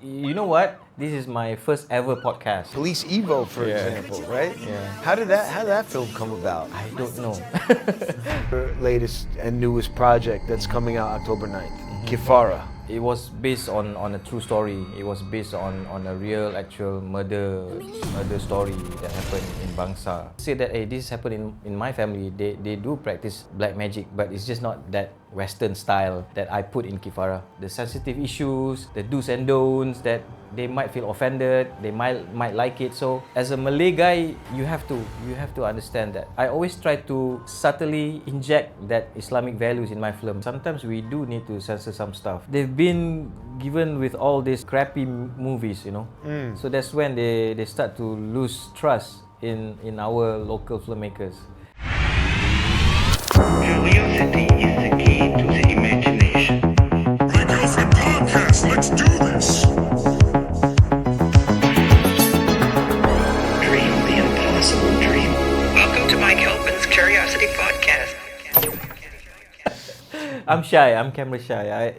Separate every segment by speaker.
Speaker 1: you know what? This is my first ever podcast.
Speaker 2: Police Evo, for example, right?
Speaker 1: Yeah.
Speaker 2: How did that film come about?
Speaker 1: I don't know.
Speaker 2: Your latest and newest project that's coming out October 9th, Kifara.
Speaker 1: It was based on a true story. It was based on a real, actual murder story that happened in Bangsa. Say that, hey, this happened in my family. They do practice black magic, but it's just not that Western style that I put in Kifara. The sensitive issues, the do's and don'ts that they might feel offended, they might like it. So as a Malay guy, you have to understand that. I always try to subtly inject that Islamic values in my film. Sometimes we do need to censor some stuff. They've been given with all these crappy movies, you know. So that's when they start to lose trust in our local filmmakers.
Speaker 3: Curiosity is the key to the imagination.
Speaker 4: My girlfriend podcast, let's do this!
Speaker 3: Dream the impossible dream. Welcome to Mike Helfman's Curiosity Podcast.
Speaker 1: I'm shy. I'm camera shy.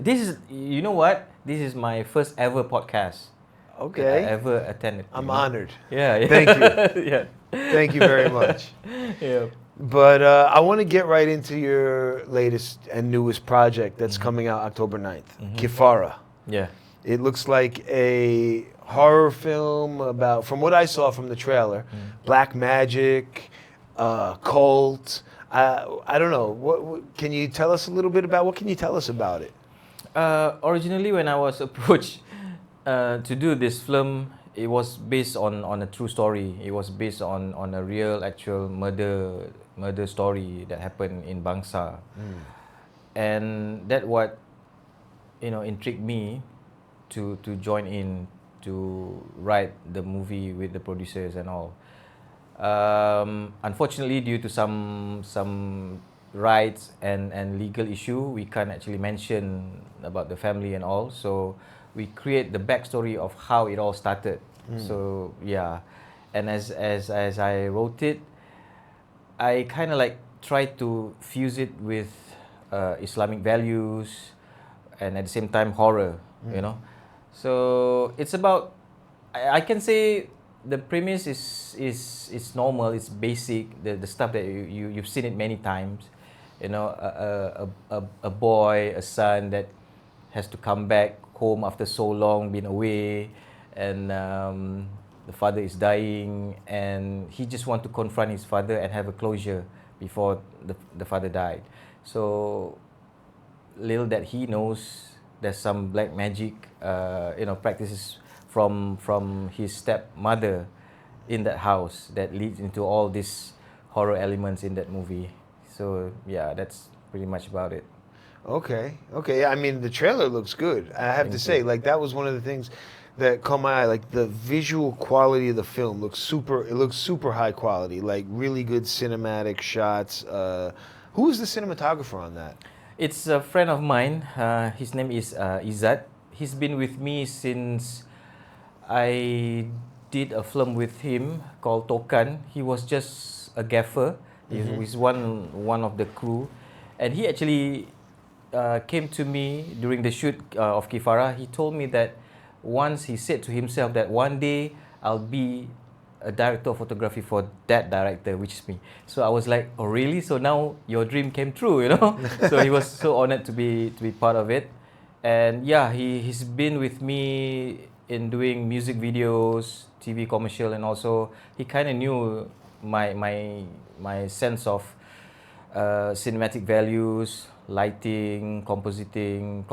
Speaker 1: You know what? This is my first ever podcast.
Speaker 2: Okay.
Speaker 1: I ever attended.
Speaker 2: I'm honored.
Speaker 1: Yeah.
Speaker 2: Thank you.
Speaker 1: Yeah.
Speaker 2: Thank you very much.
Speaker 1: Yeah.
Speaker 2: But I want to get right into your latest and newest project that's coming out October 9th, Kifara.
Speaker 1: Yeah.
Speaker 2: It looks like a horror film about, from what I saw from the trailer, black magic, cult. I don't know. What can you tell us a little bit about? What can you tell us about it?
Speaker 1: Originally, when I was approached to do this film, it was based on a true story. It was based on a real, actual murder story that happened in Bangsa, and that what intrigued me to join in to write the movie with the producers and all. Unfortunately, due to some rights and legal issue, we can't actually mention about the family and all. So we create the backstory of how it all started. So yeah, and as I wrote it, I kind of like tried to fuse it with Islamic values and at the same time horror. You know, so it's about, I can say the premise is normal. It's basic. The stuff that you've seen it many times. You know, a boy, a son that has to come back home after so long being away, and the father is dying, and he just want to confront his father and have a closure before the father died. So little that he knows, there's some black magic, practices from his stepmother in that house that leads into all these horror elements in that movie. So yeah, that's pretty much about it.
Speaker 2: Okay. I mean, the trailer looks good. I have to say, like, that was one of the things that caught my eye. Like, the visual quality of the film looks super high quality. Like, really good cinematic shots. Who is the cinematographer on that?
Speaker 1: It's a friend of mine. His name is Izzat. He's been with me since I did a film with him called Tokan. He was just a gaffer. He's one of the crew, and he actually came to me during the shoot of Kifara. He told me that once he said to himself that one day I'll be a director of photography for that director, which is me. So I was like, oh really? So now your dream came true, you know? So he was so honored to be part of it. And yeah, he's been with me in doing music videos, TV commercial, and also he kind of knew my sense of cinematic values, lighting, composition,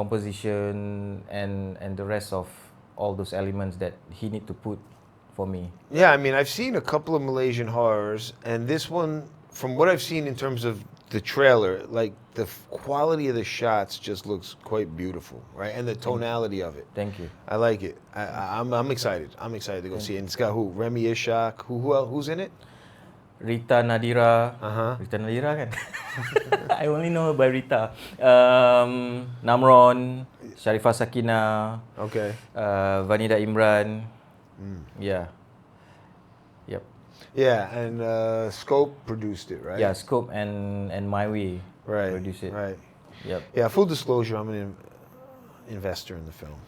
Speaker 1: and the rest of all those elements that he need to put for me.
Speaker 2: Yeah, I mean, I've seen a couple of Malaysian horrors, and this one, from what I've seen in terms of the trailer, like the quality of the shots just looks quite beautiful, right? And the tonality of it.
Speaker 1: Thank you.
Speaker 2: I like it. I'm excited. I'm excited to go see it. And it's got who? Remy Ishak. Who else? Who's in it?
Speaker 1: Rita Nadira. Rita Nadira kan? I only know her by Rita. Namron, Sharifah Sakina.
Speaker 2: Okay.
Speaker 1: Vanida Imran. Yeah. Yep.
Speaker 2: Yeah, and Scope produced it, right?
Speaker 1: Yeah, Scope and My Way
Speaker 2: Right.
Speaker 1: produced it.
Speaker 2: Right.
Speaker 1: Yep.
Speaker 2: Yeah. Full disclosure, investor in the film.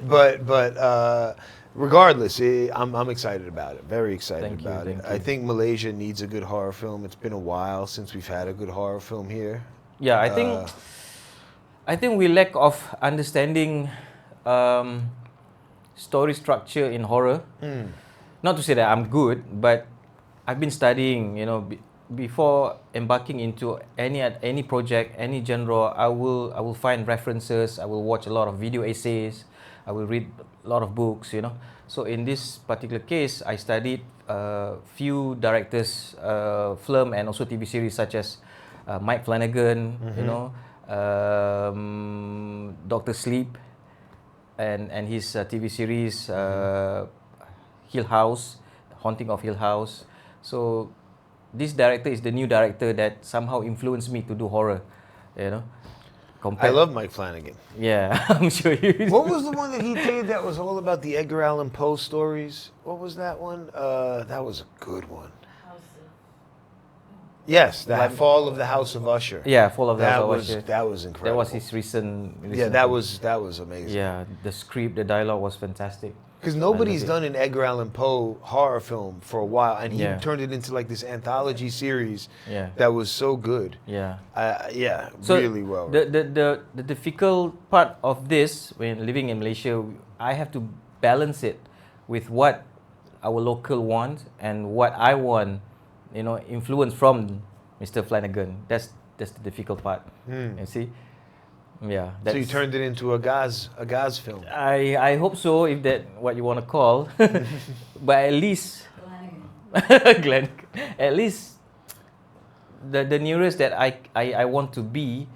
Speaker 2: But regardless, I'm excited about it. Very excited
Speaker 1: Thank you,
Speaker 2: about it.
Speaker 1: thank
Speaker 2: I
Speaker 1: you.
Speaker 2: think Malaysia needs a good horror film. It's been a while since we've had a good horror film here.
Speaker 1: Yeah, I think we lack of understanding story structure in horror. Not to say that I'm good, but I've been studying. Before embarking into any project, any genre, I will find references. I will watch a lot of video essays. I will read a lot of books. So in this particular case, I studied few directors, film and also TV series such as Mike Flanagan. Doctor Sleep, and his TV series Hill House, Haunting of Hill House. So this director is the new director that somehow influenced me to do horror.
Speaker 2: I love Mike Flanagan.
Speaker 1: Yeah, I'm sure you.
Speaker 2: What was the one that he did that was all about the Edgar Allan Poe stories? What was that one? That was a good one. Yes, the Fall of the House of Usher.
Speaker 1: Yeah, Fall of the House of Usher.
Speaker 2: That was incredible.
Speaker 1: That was his recent.
Speaker 2: Yeah, that was amazing.
Speaker 1: Yeah, the script, the dialogue was fantastic.
Speaker 2: Because nobody's done an Edgar Allan Poe horror film for a while, and he turned it into like this anthology series that was so good.
Speaker 1: Yeah.
Speaker 2: So really well.
Speaker 1: The difficult part of this, when living in Malaysia, I have to balance it with what our local want and what I want. Influence from Mr. Flanagan. That's the difficult part. You see? Yeah.
Speaker 2: So you turned it into a Ghaz film.
Speaker 1: I hope so, if that what you want to call. But at least Glenn, at least the nearest that I want to be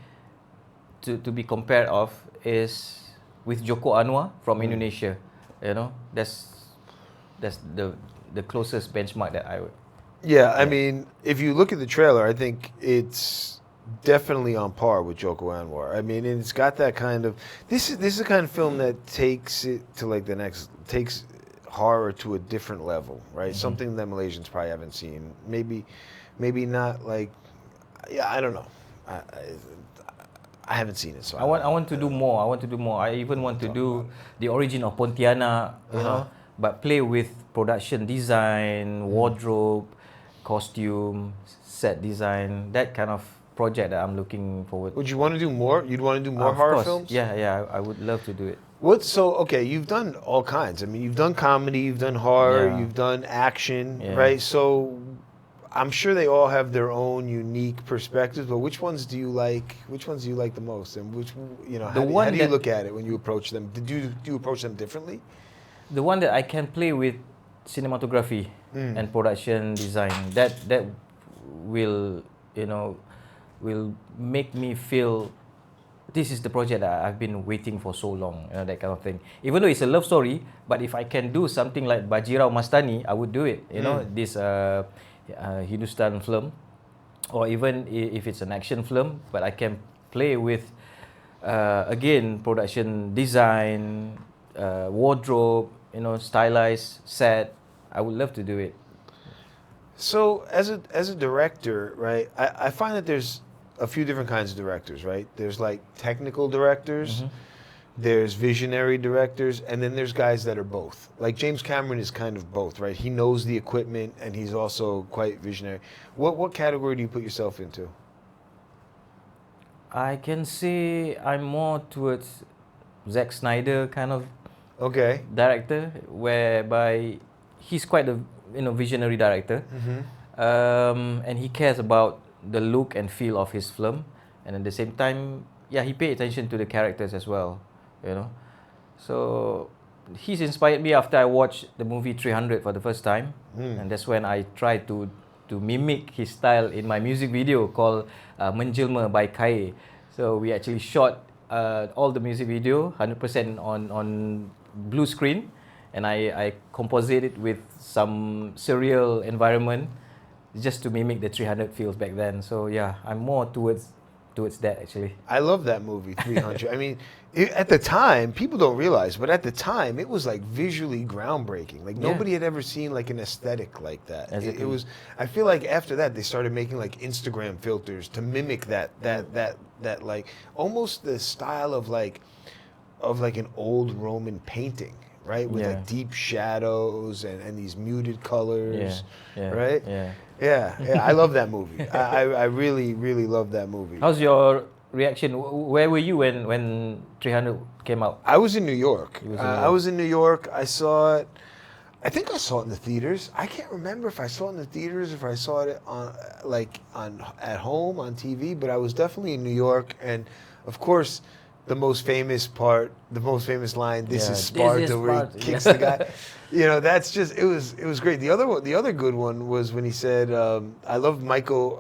Speaker 1: compared of is with Joko Anwar from Indonesia. That's the closest benchmark that I would.
Speaker 2: Yeah, I mean, if you look at the trailer, I think it's definitely on par with Joko Anwar. I mean, and it's got that kind of this is the kind of film that takes it to like takes horror to a different level, right? Something that Malaysians probably haven't seen. Maybe not like, I don't know. I haven't seen it, so
Speaker 1: I want to do more. I even want to do the origin of Pontianak, but play with production design, wardrobe, costume, set design, that kind of project that I'm looking forward.
Speaker 2: Would you want to do more? You'd want to do more horror films?
Speaker 1: Yeah, I would love to do it.
Speaker 2: Okay, you've done all kinds. I mean, you've done comedy, you've done horror, you've done action, right? So I'm sure they all have their own unique perspectives, but which ones do you like? Which ones do you like the most? And how do you look at it when you approach them? Do you approach them differently?
Speaker 1: The one that I can play with cinematography and production design, that will make me feel this is the project that I've been waiting for so long, that kind of thing. Even though it's a love story, but if I can do something like Bajirao Mastani, I would do it. This Hindustan film, or even if it's an action film, but I can play with again production design, wardrobe, stylized set. I would love to do it.
Speaker 2: So as a director, right, I find that there's a few different kinds of directors, right? There's like technical directors, there's visionary directors, and then there's guys that are both. Like James Cameron is kind of both, right? He knows the equipment and he's also quite visionary. What category do you put yourself into?
Speaker 1: I can say I'm more towards Zack Snyder kind of director, whereby he's quite a visionary director, and he cares about the look and feel of his film, and at the same time, he paid attention to the characters as well, So he's inspired me after I watched the movie 300 for the first time, and that's when I tried to mimic his style in my music video called Menjelma by Kai. So we actually shot all the music video 100% on blue screen, and I composite it with some surreal environment just to mimic the 300 feels back then. So I'm more towards towards that actually.
Speaker 2: I love that movie, 300. I mean, at the time, people don't realize, but at the time, it was like visually groundbreaking. Like nobody had ever seen like an aesthetic like that. It was. I feel like after that, they started making like Instagram filters to mimic that like almost the style of like an old Roman painting, right? With like deep shadows and these muted colors, right? Yeah, I love that movie. I really, really love that movie.
Speaker 1: How's your reaction? Where were you when 300 came out?
Speaker 2: I was in New York. I was in New York. I saw it. I think I saw it in the theaters. I can't remember if I saw it in the theaters, if I saw it on at home on TV. But I was definitely in New York, and of course, the most famous line. This is Sparta, where he kicks the guy. You know, that's just it was great. The other good one was when he said, I love Michael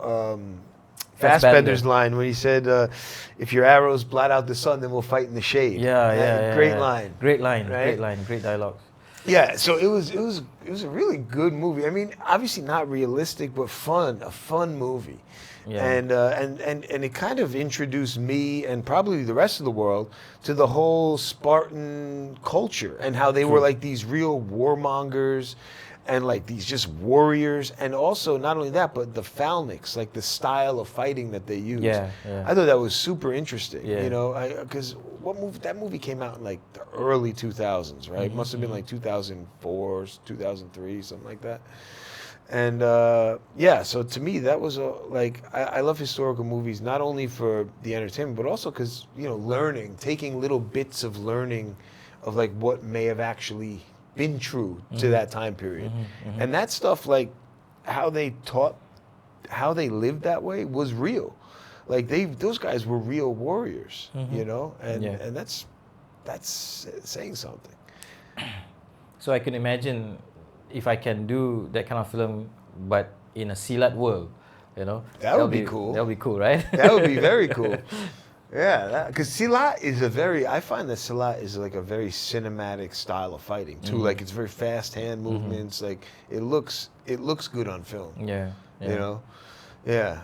Speaker 2: Fassbender's line when he said, if your arrows blot out the sun, then we'll fight in the shade. Great line.
Speaker 1: Great line,
Speaker 2: right?
Speaker 1: great line, great dialogue.
Speaker 2: Yeah, so it was a really good movie. I mean, obviously not realistic, but fun, a fun movie. Yeah. And it kind of introduced me and probably the rest of the world to the whole Spartan culture and how they were like these real warmongers and like these just warriors, and also not only that, but the phalanx, like the style of fighting that they used. I thought that was super interesting. You know, because that movie came out in like the early 2000s, right? Must have been like 2004, 2003, something like that. And so to me, that was I love historical movies not only for the entertainment, but also because, you know, taking little bits of learning of like what may have actually been true to that time period. And that stuff, like how they lived that way, was real. Like those guys were real warriors, you know, and that's saying something.
Speaker 1: So I can imagine if I can do that kind of film, but in a Silat world, you know,
Speaker 2: that would be cool.
Speaker 1: That would be cool, right?
Speaker 2: That would be very cool. Yeah, because Silat is I find that Silat is like a very cinematic style of fighting too. Like it's very fast hand movements. Like it looks good on film.
Speaker 1: Yeah.
Speaker 2: You know, yeah.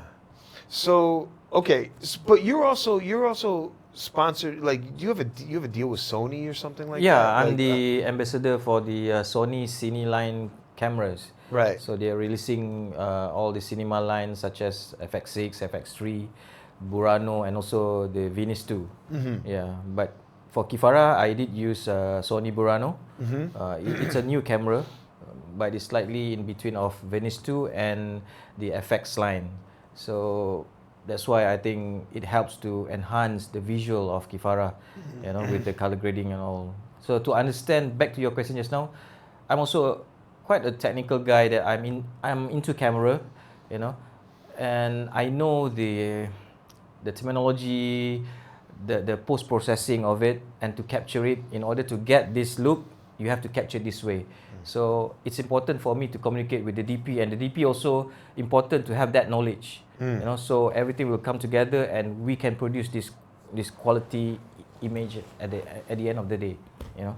Speaker 2: So okay, but you're also sponsored. Like, do you have a deal with Sony or something like that?
Speaker 1: Yeah, I'm the ambassador for the Sony Cine line cameras.
Speaker 2: Right.
Speaker 1: So they're releasing all the cinema lines such as FX6, FX3, Burano, and also the Venice 2. Yeah, but for Kifara, I did use Sony Burano. It's a new camera, but it's slightly in between of Venice 2 and the FX line. So that's why I think it helps to enhance the visual of Kifara, you know, with the color grading and all. So to understand, back to your question just now, I'm also quite a technical guy that I'm into camera, you know, and I know the terminology, the post-processing of it, and to capture it. In order to get this look, you have to capture it this way. So it's important for me to communicate with the DP, and the DP also important to have that knowledge. You know, so everything will come together, and we can produce this quality image at the end of the day. You know.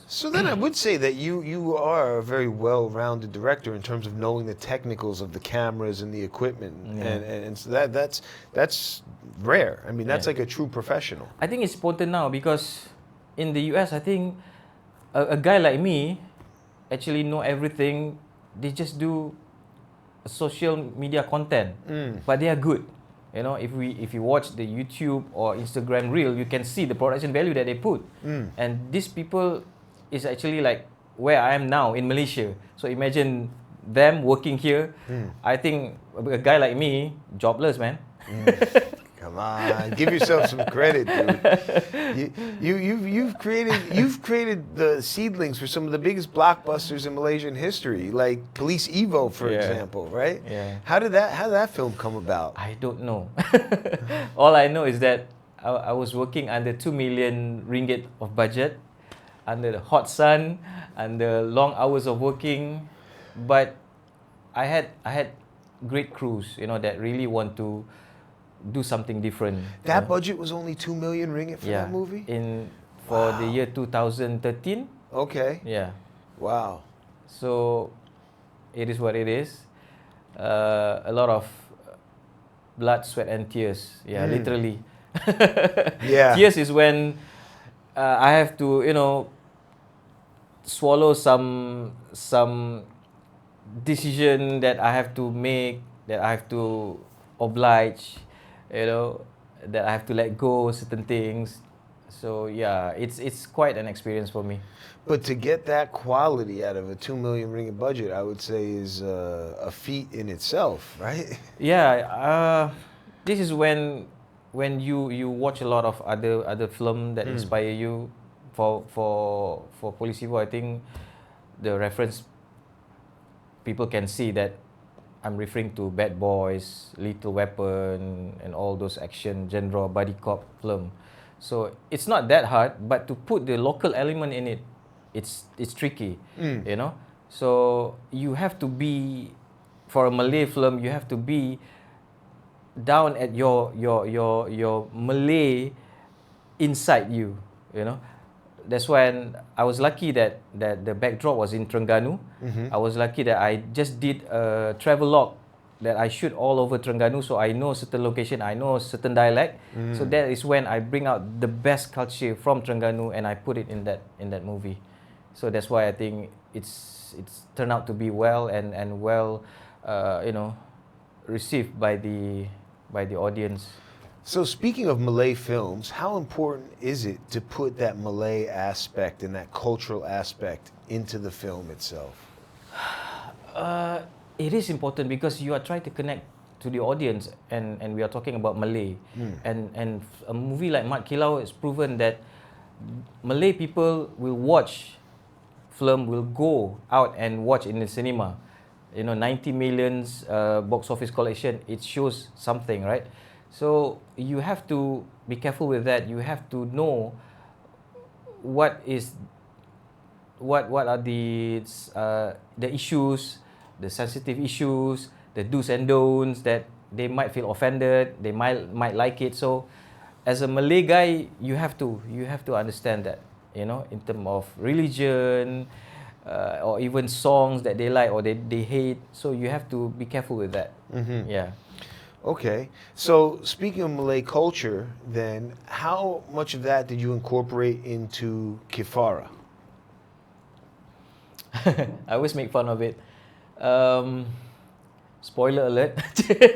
Speaker 2: So then I would say that you are a very well-rounded director in terms of knowing the technicals of the cameras and the equipment, and so that's rare. I mean, that's like a true professional.
Speaker 1: I think it's important now because in the US, I think a guy like me actually know everything. They just do social media content, but they are good. You know, if you watch the YouTube or Instagram reel, you can see the production value that they put, and these people is actually like where I am now in Malaysia. So imagine them working here. I think a guy like me, jobless, man.
Speaker 2: Come on, give yourself some credit, dude. You've created the seedlings for some of the biggest blockbusters in Malaysian history, like Polis Evo, for example, right?
Speaker 1: Yeah.
Speaker 2: How did that film come about?
Speaker 1: I don't know. All I know is that I was working under 2 million ringgit of budget, under the hot sun, under long hours of working, but I had great crews, you know, that really want to do something different.
Speaker 2: That budget was only 2 million ringgit for that movie?
Speaker 1: For the year 2013.
Speaker 2: Okay.
Speaker 1: Yeah.
Speaker 2: Wow.
Speaker 1: So it is what it is. A lot of blood, sweat, and tears. Yeah, literally.
Speaker 2: Yeah.
Speaker 1: Tears is when I have to, swallow some decision that I have to make, that I have to oblige, that I have to let go certain things. So yeah, it's quite an experience for me.
Speaker 2: But to get that quality out of a 2 million ringgit budget, I would say is a feat in itself, right?
Speaker 1: Yeah, this is when you watch a lot of other film that inspire you. For Polis Evo, I think the reference people can see that I'm referring to Bad Boys, Lethal Weapon, and all those action genre buddy cop film. So it's not that hard, but to put the local element in it, it's tricky, So you have to be, for a Malay film, you have to be down at your Malay inside you, That's when I was lucky that the backdrop was in Terengganu. I was lucky that I just did a travelogue that I shoot all over Terengganu, so I know certain location, I know certain dialect. So that is when I bring out the best culture from Terengganu and I put it in that movie. So that's why I think it's turned out to be well and well, received by the audience.
Speaker 2: So speaking of Malay films, how important is it to put that Malay aspect and that cultural aspect into the film itself?
Speaker 1: It is important because you are trying to connect to the audience, and we are talking about Malay. And a movie like Mat Kilau has proven that Malay people will watch film, will go out and watch in the cinema. 90 millions box office collection, it shows something, right? So you have to be careful with that. You have to know what are the issues, the sensitive issues, the do's and don'ts, that they might feel offended, they might like it. So as a Malay guy, you have to understand that, in terms of religion, or even songs that they like or they hate. So you have to be careful with that. Yeah.
Speaker 2: Okay, so speaking of Malay culture, then, how much of that did you incorporate into Kifara?
Speaker 1: I always make fun of it. Spoiler alert.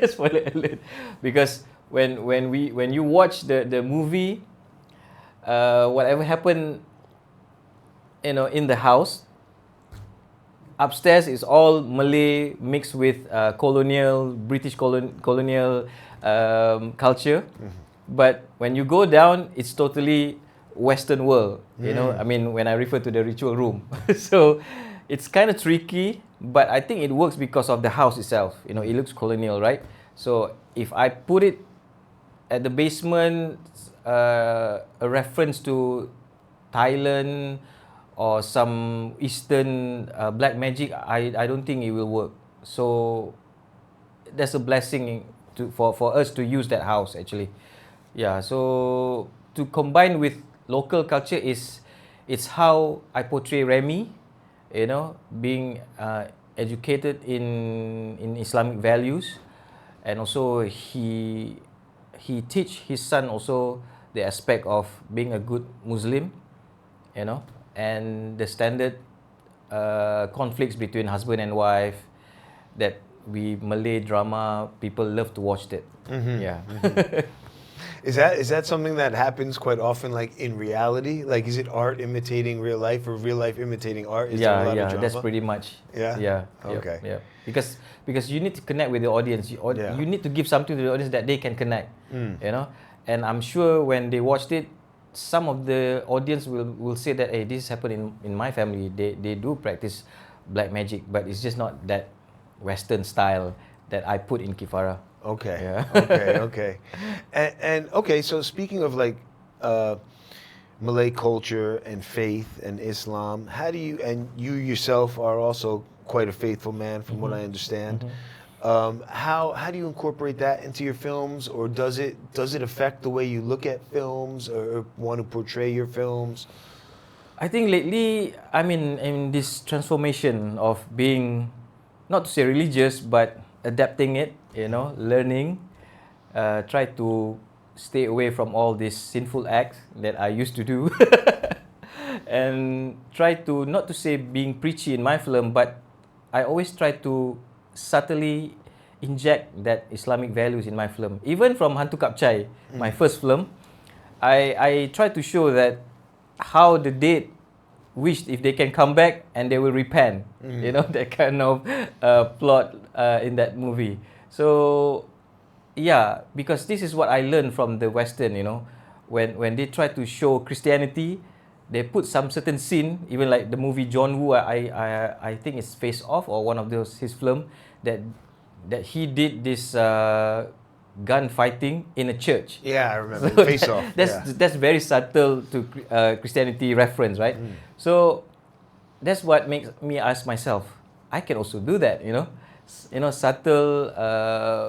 Speaker 1: Spoiler alert. Because when you watch the movie, whatever happened, in the house, upstairs is all Malay mixed with British colonial culture. But when you go down, it's totally Western world. I mean, when I refer to the ritual room. So it's kind of tricky, but I think it works because of the house itself. It looks colonial, right? So if I put it at the basement, a reference to Thailand or some Eastern black magic, I don't think it will work. So that's a blessing for us to use that house, actually. Yeah, so to combine with local culture it's how I portray Remy, being educated in Islamic values, and also he teach his son also the aspect of being a good Muslim, and the standard conflicts between husband and wife that we Malay drama people love to watch that. Yeah.
Speaker 2: Is that something that happens quite often, like in reality? Like, is it art imitating real life or real life imitating art? Is there a lot of drama?
Speaker 1: That's pretty much.
Speaker 2: Yeah?
Speaker 1: Yeah.
Speaker 2: Okay.
Speaker 1: Yeah. Because you need to connect with the audience. You need to give something to the audience that they can connect. And I'm sure when they watched it, some of the audience will say that, hey, this happened in my family. They do practice black magic, but it's just not that Western style that I put in Kifara.
Speaker 2: Okay.
Speaker 1: Yeah.
Speaker 2: Okay. And okay, so speaking of like Malay culture and faith and Islam, how do you, and you yourself are also quite a faithful man from what I understand. How do you incorporate that into your films, or does it affect the way you look at films or want to portray your films?
Speaker 1: I think lately I'm in this transformation of being, not to say religious, but adapting it, learning, try to stay away from all these sinful acts that I used to do, and try to not to say being preachy in my film, but I always try to subtly inject that Islamic values in my film. Even from Hantu Kapcai, my first film, I try to show that how the dead wished if they can come back and they will repent. You know, that kind of plot in that movie. So yeah, because this is what I learned from the Western, you know, when they try to show Christianity, they put some certain scene, even like the movie John Woo, I think it's Face Off or one of those his film that he did this gun fighting in a church.
Speaker 2: Yeah, I remember.
Speaker 1: So
Speaker 2: Face Off.
Speaker 1: That's very subtle to Christianity reference, right? So that's what makes me ask myself, I can also do that, you know. You know, subtle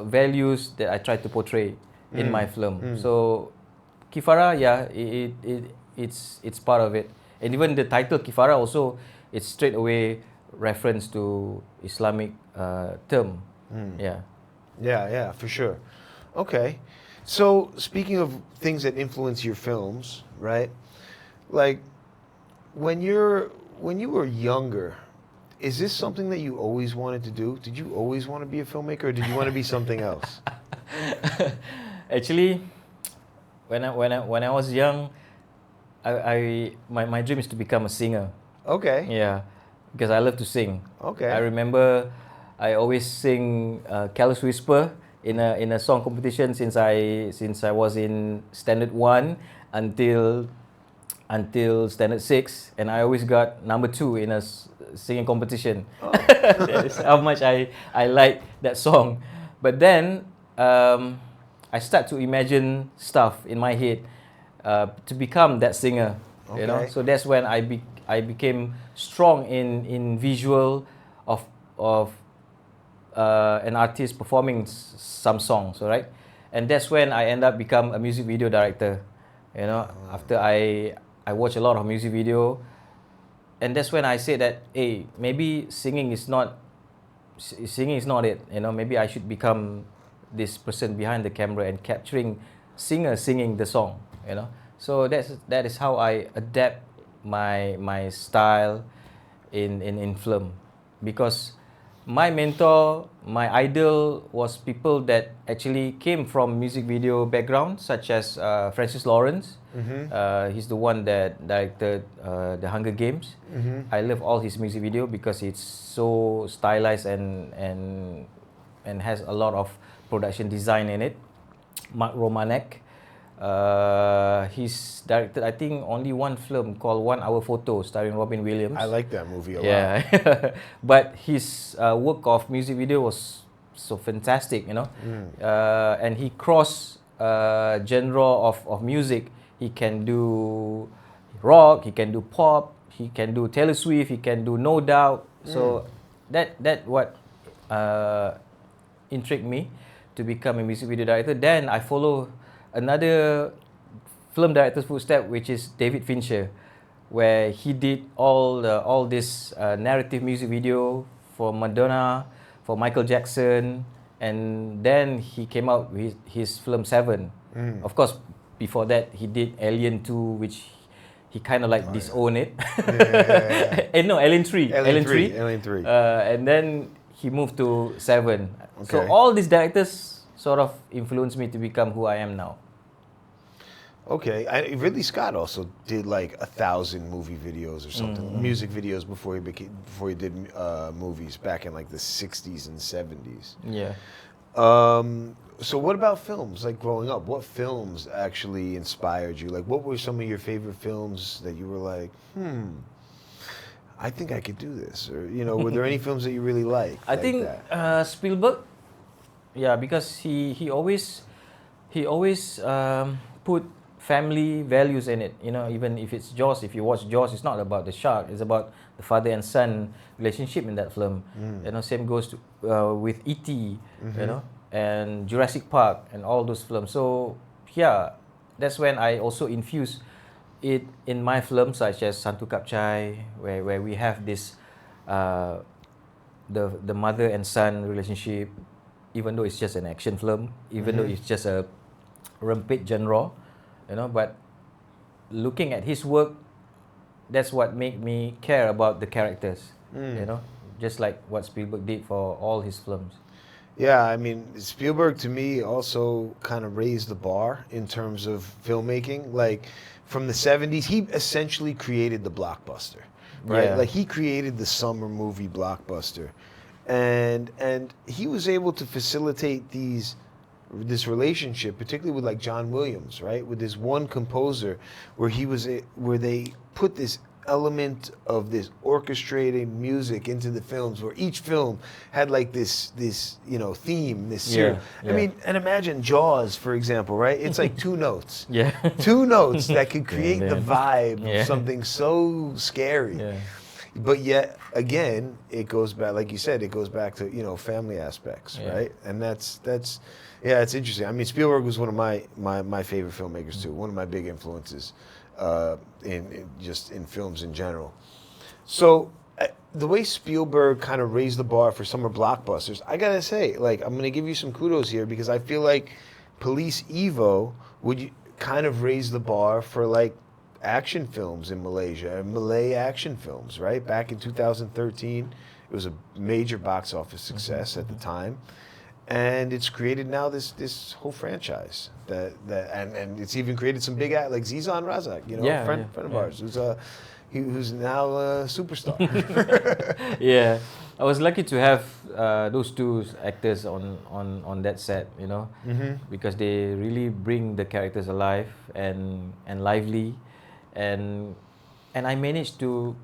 Speaker 1: values that I try to portray in my film. So Kifara, yeah, it's part of it. And even the title Kifara also, it's straight away reference to Islamic term.
Speaker 2: Yeah, for sure. Okay. So speaking of things that influence your films, right? Like when you were younger, is this something that you always wanted to do? Did you always want to be a filmmaker, or did you want to be something else?
Speaker 1: Actually, when I was young, my dream is to become a singer.
Speaker 2: Okay.
Speaker 1: Yeah, because I love to sing.
Speaker 2: Okay.
Speaker 1: I remember I always sing Careless Whisper in a song competition since I was in Standard 1 until Standard 6, and I always got number 2 in a singing competition. Oh. That is how much I like that song. But then I start to imagine stuff in my head to become that singer.
Speaker 2: Okay.
Speaker 1: You know, so that's when I became strong in visual of an artist performing some songs, right? And that's when I end up become a music video director. You know, after I watch a lot of music video, and that's when I said that, hey, maybe singing is not it. You know, maybe I should become this person behind the camera and capturing singers singing the song. You know, so that is how I adapt my style in film, because my mentor, my idol was people that actually came from music video background, such as Francis Lawrence. He's the one that directed the Hunger Games. I love all his music video because it's so stylized and has a lot of production design in it. Mark Romanek, he's directed, I think, only one film called 1 Hour Photo starring Robin Williams.
Speaker 2: I like that movie a lot.
Speaker 1: Yeah. But his work of music video was so fantastic, you know. And he crossed genre of music. He can do rock, he can do pop, he can do Taylor Swift, he can do No Doubt. So that what intrigued me to become a music video director. Then I follow another film director's footstep, which is David Fincher, where he did all this narrative music video for Madonna, for Michael Jackson, and then he came out with his film Seven. Of course, before that he did Alien 2, which he kind of like disowned it. And no, Alien 3.
Speaker 2: Alien 3.
Speaker 1: And then he moved to Seven.
Speaker 2: Okay.
Speaker 1: So all these directors sort of influenced me to become who I am now.
Speaker 2: Okay, Ridley Scott also did like 1,000 movie videos or something, music videos before he did movies back in like the 60s and 70s.
Speaker 1: Yeah.
Speaker 2: So what about films? Like growing up, what films actually inspired you? Like what were some of your favorite films that you were like, I think I could do this? Or, you know, were there any films that you really liked?
Speaker 1: I think Spielberg. Yeah, because he always put family values in it. You know, even if it's Jaws, if you watch Jaws, it's not about the shark. It's about the father and son relationship in that film. You know, same goes to with E.T. You know, and Jurassic Park and all those films. So yeah, that's when I also infuse it in my films, such as Hantu Kapcai, where we have this the mother and son relationship. even though it's just an action film, even though it's just a rampage genre, you know, but looking at his work, that's what made me care about the characters, you know, just like what Spielberg did for all his films.
Speaker 2: Yeah, I mean, Spielberg to me also kind of raised the bar in terms of filmmaking. Like from the 70s, he essentially created the blockbuster, right?
Speaker 1: Yeah.
Speaker 2: Like he created the summer movie blockbuster. And he was able to facilitate this relationship, particularly with like John Williams, right? With this one composer where they put this element of this orchestrated music into the films, where each film had like this you know theme, this series. I mean, and imagine Jaws, for example, right? It's like two notes.
Speaker 1: Yeah.
Speaker 2: Two notes that could create the
Speaker 1: man.
Speaker 2: vibe
Speaker 1: Yeah.
Speaker 2: of something so scary.
Speaker 1: Yeah.
Speaker 2: But yet again, it goes back, like you said, it goes back to, you know, family aspects,
Speaker 1: Yeah.
Speaker 2: right? And that's yeah, it's interesting. I mean, Spielberg was one of my favorite filmmakers too. One of my big influences in films in general. So the way Spielberg kind of raised the bar for summer blockbusters, I gotta say, like, I'm gonna give you some kudos here, because I feel like Polis Evo would kind of raise the bar for like action films in Malaysia, Malay action films, right? Back in 2013, it was a major box office success at the time. And it's created now this whole franchise and it's even created some big like Zizan Razak, you know,
Speaker 1: Yeah,
Speaker 2: friend
Speaker 1: yeah,
Speaker 2: of
Speaker 1: yeah.
Speaker 2: ours, who's now a superstar.
Speaker 1: Yeah, I was lucky to have those two actors on that set, you know, because they really bring the characters alive and lively, and I managed to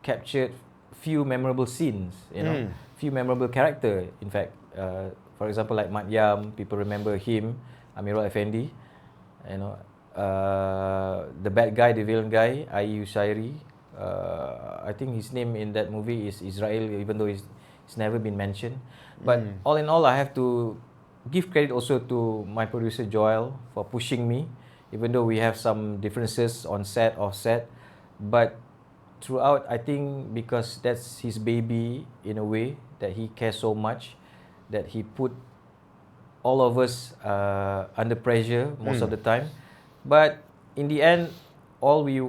Speaker 1: capture few memorable scenes, you know, few memorable character. In fact, for example, like Mat Yam, people remember him, Amirul Effendi, you know, the bad guy, the villain guy, Ayi Usairi. I think his name in that movie is Israel, even though it's never been mentioned. But all in all, I have to give credit also to my producer Joel for pushing me, even though we have some differences on set, off set. But throughout, I think because that's his baby in a way, that he cares so much, that he put all of us under pressure most of the time. But in the end, all we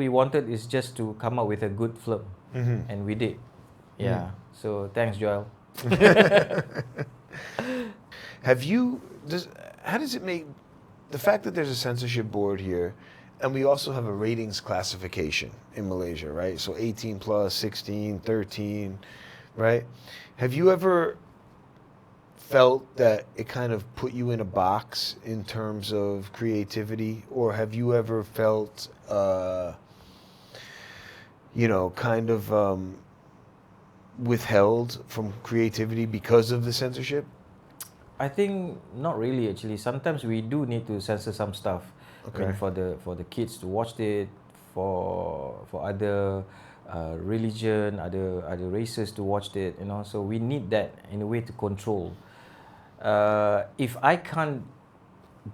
Speaker 1: wanted is just to come up with a good film, and we did. Yeah. So thanks, Joel.
Speaker 2: How does it make the fact that there's a censorship board here, and we also have a ratings classification in Malaysia, right? So 18 plus, 16, 13, right? Have you ever felt that it kind of put you in a box in terms of creativity, or have you ever felt, you know, kind of withheld from creativity because of the censorship?
Speaker 1: I think not really, actually. Sometimes we do need to censor some stuff.
Speaker 2: Okay.
Speaker 1: I mean, for the kids to watch it, for other religion, other races to watch it, you know. So we need that in a way to control. If I can't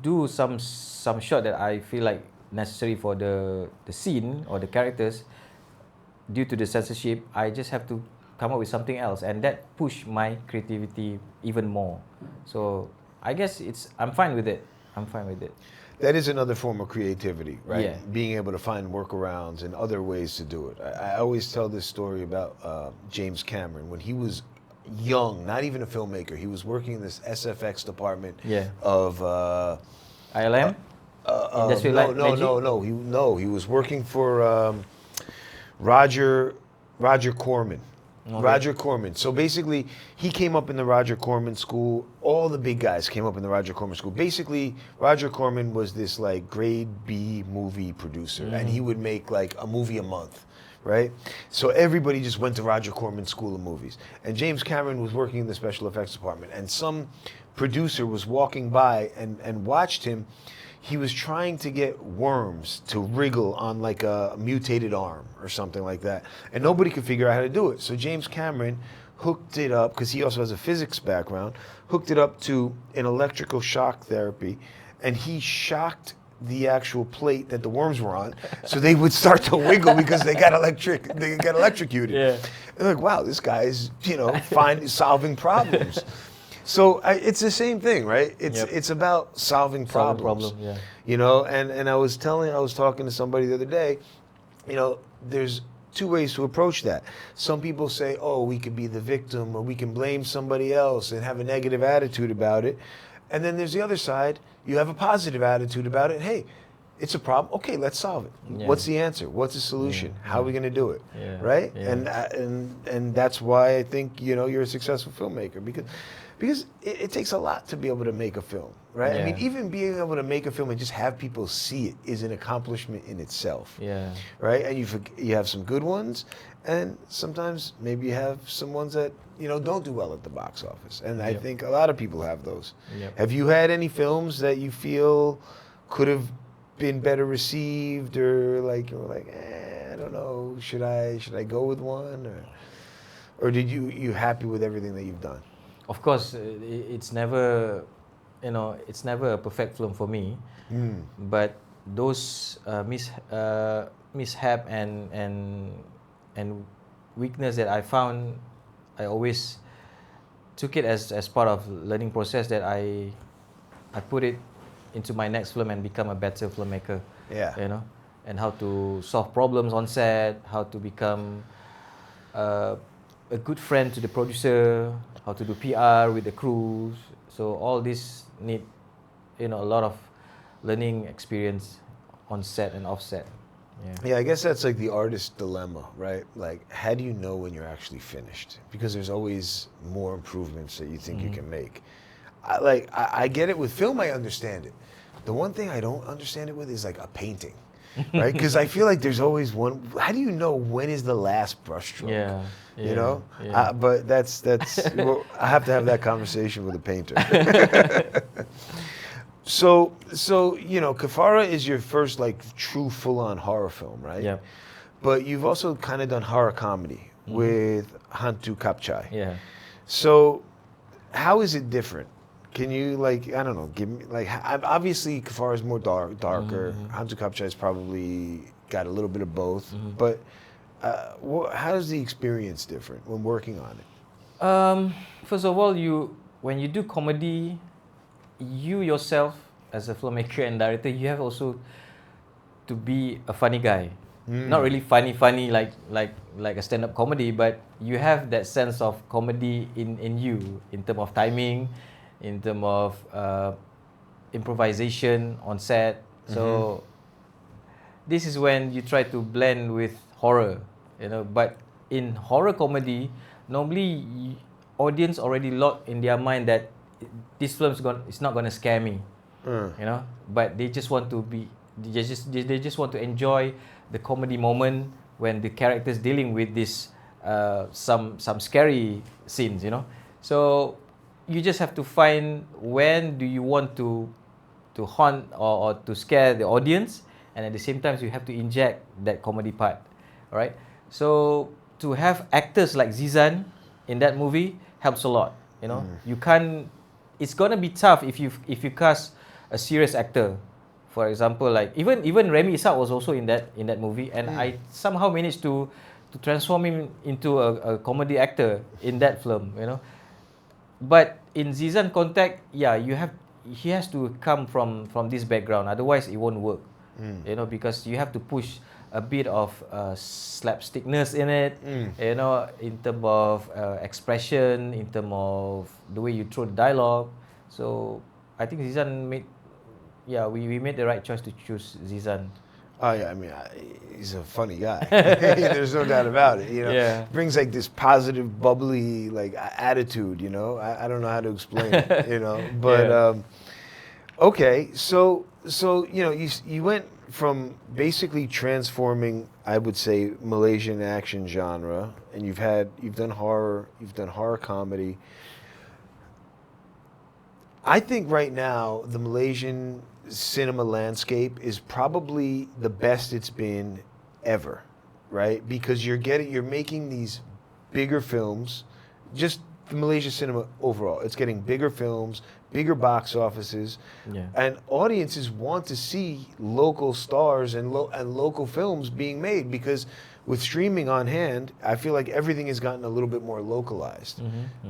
Speaker 1: do some shot that I feel like necessary for the scene or the characters, due to the censorship, I just have to come up with something else, and that push my creativity even more. So I guess I'm fine with it.
Speaker 2: That is another form of creativity, right?
Speaker 1: Yeah.
Speaker 2: Being able to find workarounds and other ways to do it. I always tell this story about James Cameron. When he was young, not even a filmmaker, he was working in this SFX department of
Speaker 1: ILM? Industrial Light Magic?
Speaker 2: No. He was working for Roger Corman.
Speaker 1: Okay.
Speaker 2: Roger Corman. So basically, he came up in the Roger Corman school. All the big guys came up in the Roger Corman school. Basically, Roger Corman was this like grade B movie producer, and he would make like a movie a month, right? So everybody just went to Roger Corman School of Movies. And James Cameron was working in the special effects department, and some producer was walking by and watched him. He was trying to get worms to wriggle on like a mutated arm or something like that. And nobody could figure out how to do it. So James Cameron hooked it up, because he also has a physics background, hooked it up to an electrical shock therapy, and he shocked the actual plate that the worms were on, so they would start to wiggle because they got electrocuted.
Speaker 1: Yeah.
Speaker 2: They're like, wow, this guy's, solving problems. So it's the same thing, right?
Speaker 1: Yep.
Speaker 2: It's about solving
Speaker 1: Solve
Speaker 2: problems.
Speaker 1: the problem, yeah.
Speaker 2: You know, and I was talking to somebody the other day, you know, there's two ways to approach that. Some people say, oh, we could be the victim, or we can blame somebody else and have a negative attitude about it. And then there's the other side. You have a positive attitude about it. Hey, it's a problem. Okay, let's solve it.
Speaker 1: Yeah.
Speaker 2: What's the answer? What's the solution? How are we going to do it?
Speaker 1: Yeah.
Speaker 2: Right?
Speaker 1: Yeah.
Speaker 2: And that's why I think, you know, you're a successful filmmaker, because it takes a lot to be able to make a film, right? I mean,
Speaker 1: Yeah.
Speaker 2: even being able to make a film and just have people see it is an accomplishment in itself.
Speaker 1: Yeah.
Speaker 2: Right? And you have some good ones, and sometimes maybe you have some ones that, you know, don't do well at the box office. And I
Speaker 1: Yep.
Speaker 2: think a lot of people have those.
Speaker 1: Yep.
Speaker 2: Have you had any films that you feel could have been better received, or like you were like, I don't know, should I go with one, or did you happy with everything that you've done?
Speaker 1: Of course, it's never, you know, it's never a perfect film for me. But those mishap and weakness that I found, I always took it as part of learning process, that I put it into my next film and become a better filmmaker.
Speaker 2: Yeah.
Speaker 1: You know, and how to solve problems on set, how to become a good friend to the producer, how to do PR with the crews. So all this need, you know, a lot of learning experience on set and off set.
Speaker 2: Yeah, I guess that's like the artist's dilemma, right? Like, how do you know when you're actually finished? Because there's always more improvements that you think you can make. I get it with film, I understand it. The one thing I don't understand it with is like a painting, right? Because I feel like there's always one. How do you know when is the last brushstroke?
Speaker 1: Yeah.
Speaker 2: You know,
Speaker 1: Yeah.
Speaker 2: but that's well, I have to have that conversation with a painter. So you know, Kafara is your first like true full-on horror film, right?
Speaker 1: Yeah.
Speaker 2: But you've also kind of done horror comedy with Hantu Kapchai.
Speaker 1: Yeah.
Speaker 2: So how is it different? Can you, like, I don't know, give me, like, obviously Kafara is more darker. Hantu Kapchai has probably got a little bit of both. But how is the experience different when working on it?
Speaker 1: First of all, when you do comedy, you yourself as a filmmaker and director, you have also to be a funny guy. Not really funny like a stand-up comedy, but you have that sense of comedy in you, in terms of timing, in terms of improvisation on set. So this is when you try to blend with horror, you know. But in horror comedy, normally audience already locked in their mind that this film is not gonna scare me, you know. But they just want to they just want to enjoy the comedy moment when the characters dealing with this some scary scenes, you know. So you just have to find when do you want to haunt or to scare the audience, and at the same time you have to inject that comedy part, all right? So to have actors like Zizan in that movie helps a lot, you know. You can't. It's gonna be tough if you cast a serious actor. For example, like even Remy Issa was also in that movie, and I somehow managed to transform him into a comedy actor in that film, you know. But in Zizan contact, yeah, he has to come from this background, otherwise it won't work, you know, because you have to push a bit of slapstickness in it, you know, in terms of expression, in terms of the way you throw the dialogue. So I think Zizan we made the right choice to choose Zizan.
Speaker 2: Oh yeah, I mean, he's a funny guy. There's no doubt about it. You know,
Speaker 1: Yeah.
Speaker 2: brings like this positive, bubbly like attitude. You know, I don't know how to explain it. You know, but okay, so you know, you went from basically transforming, I would say, Malaysian action genre, and you've done horror, you've done horror comedy. I think right now the Malaysian cinema landscape is probably the best it's been ever, right? Because you're making these bigger films, just the Malaysian cinema overall. It's getting bigger films, bigger box offices, and audiences want to see local stars and local films being made, because with streaming on hand, I feel like everything has gotten a little bit more localized.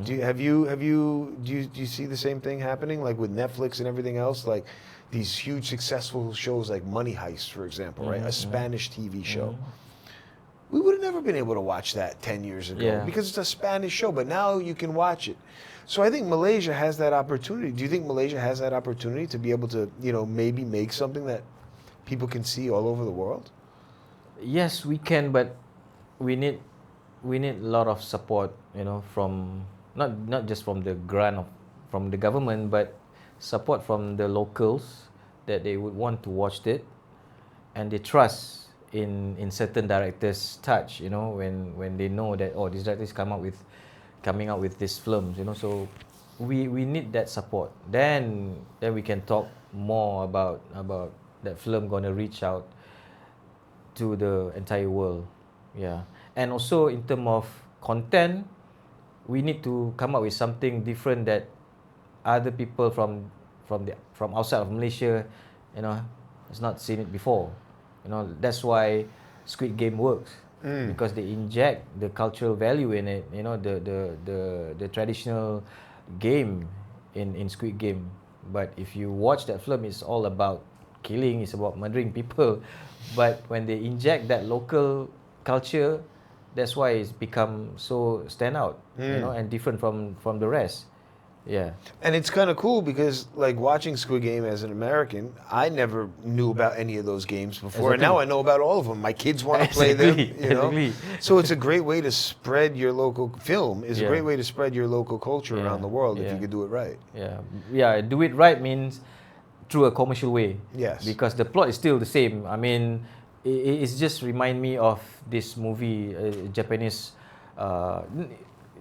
Speaker 2: Do you see the same thing happening, like with Netflix and everything else, like these huge successful shows like Money Heist, for example, right? A Spanish TV show. We would have never been able to watch that 10 years ago because it's a Spanish show, but now you can watch it. So I think Malaysia has that opportunity. Do you think Malaysia has that opportunity to be able to, maybe make something that people can see all over the world?
Speaker 1: Yes, we can, but we need a lot of support, from not just from the grant from the government, but support from the locals, that they would want to watch it and they trust in certain directors' touch, when they know that this director is coming out with these films, so we need that support. Then we can talk more about that film gonna reach out to the entire world. And also in terms of content, we need to come up with something different that other people from outside of Malaysia, has not seen it before. That's why Squid Game works, because they inject the cultural value in it. The traditional game in Squid Game. But if you watch that film, it's all about killing, it's about murdering people. But when they inject that local culture, that's why it's become so stand out, and different from the rest.
Speaker 2: And it's kind of cool because, like, watching Squid Game as an American, I never knew about any of those games before, and now I know about all of them. My kids want to play them, So it's a great way to spread your local film. It's a great way to spread your local culture around the world if you could do it right.
Speaker 1: Do it right means through a commercial way.
Speaker 2: Yes.
Speaker 1: Because the plot is still the same. I mean, it's just remind me of this movie, Japanese.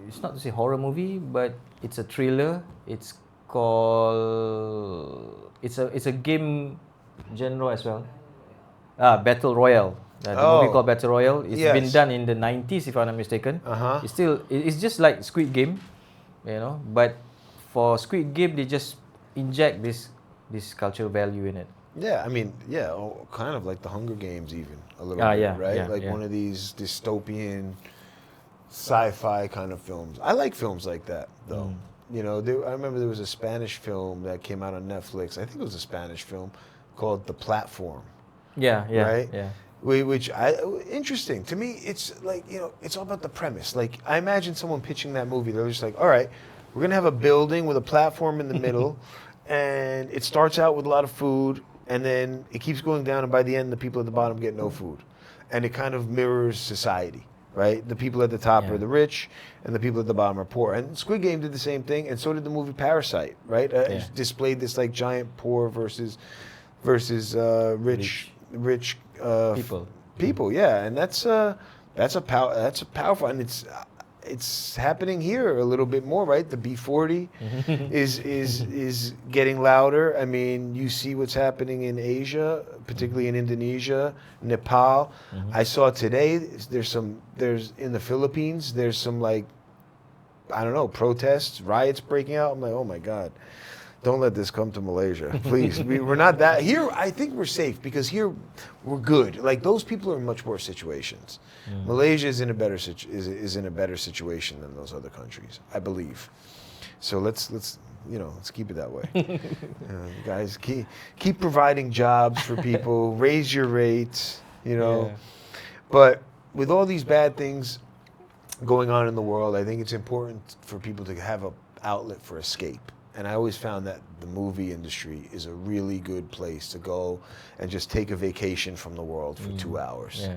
Speaker 1: It's not to say horror movie, but it's a thriller. It's called. It's a game genre as well. Battle Royale. The movie called Battle Royale. It's been done in the 90s, if I'm not mistaken. It's just like Squid Game, But for Squid Game, they just inject this cultural value in it.
Speaker 2: Kind of like the Hunger Games, even a little bit, right? One of these dystopian sci-fi kind of films. I like films like that, though. I remember there was a Spanish film that came out on Netflix. I think it was a Spanish film called The Platform. Right? Which interesting to me. It's like, it's all about the premise. Like, I imagine someone pitching that movie. They're just like, all right, we're gonna have a building with a platform in the middle, and it starts out with a lot of food, and then it keeps going down, and by the end, the people at the bottom get no food, and it kind of mirrors society. Right, the people at the top are the rich, and the people at the bottom are poor. And Squid Game did the same thing, and so did the movie Parasite. Right, it displayed this like giant poor versus rich people. Yeah, and that's powerful, and it's happening here a little bit more, right? The B40 is getting louder. I mean, you see what's happening in Asia, particularly in Indonesia, Nepal. I saw today there's in the Philippines, there's some, like, I don't know, protests, riots breaking out. I'm like, oh my God. Don't let this come to Malaysia, please. We're not that here. I think we're safe because here we're good. Like, those people are in much worse situations. Malaysia is in a better situation than those other countries, I believe. So let's keep it that way. Guys, keep providing jobs for people. Raise your rates. But with all these bad things going on in the world, I think it's important for people to have an outlet for escape. And I always found that the movie industry is a really good place to go and just take a vacation from the world for 2 hours.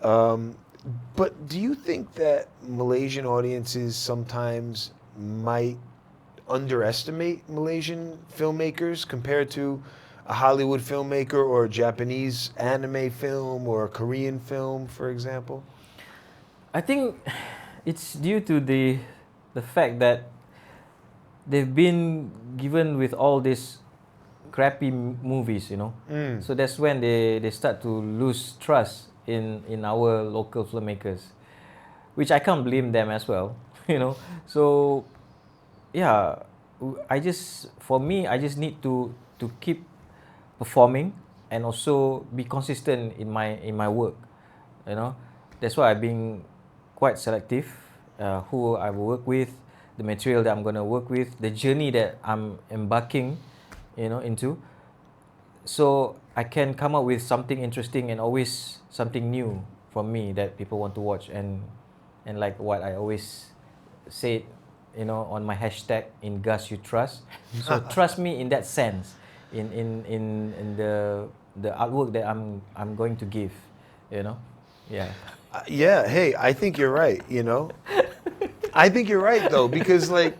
Speaker 2: But do you think that Malaysian audiences sometimes might underestimate Malaysian filmmakers compared to a Hollywood filmmaker or a Japanese anime film or a Korean film, for example?
Speaker 1: I think it's due to the fact that they've been given with all these crappy movies, So that's when they start to lose trust in our local filmmakers, which I can't blame them as well, So I just need to keep performing and also be consistent in my work. you know. That's why I've been quite selective, who I will work with, the material that I'm going to work with, the journey that I'm embarking, you know, into. So I can come up with something interesting and always something new from me that people want to watch. And like what I always said, you know, on my hashtag in Ghaz We Trust. So trust me in that sense, in the artwork that I'm going to give, you know. Yeah.
Speaker 2: Yeah, hey, I think you're right, you know? I think you're right, though, because, like,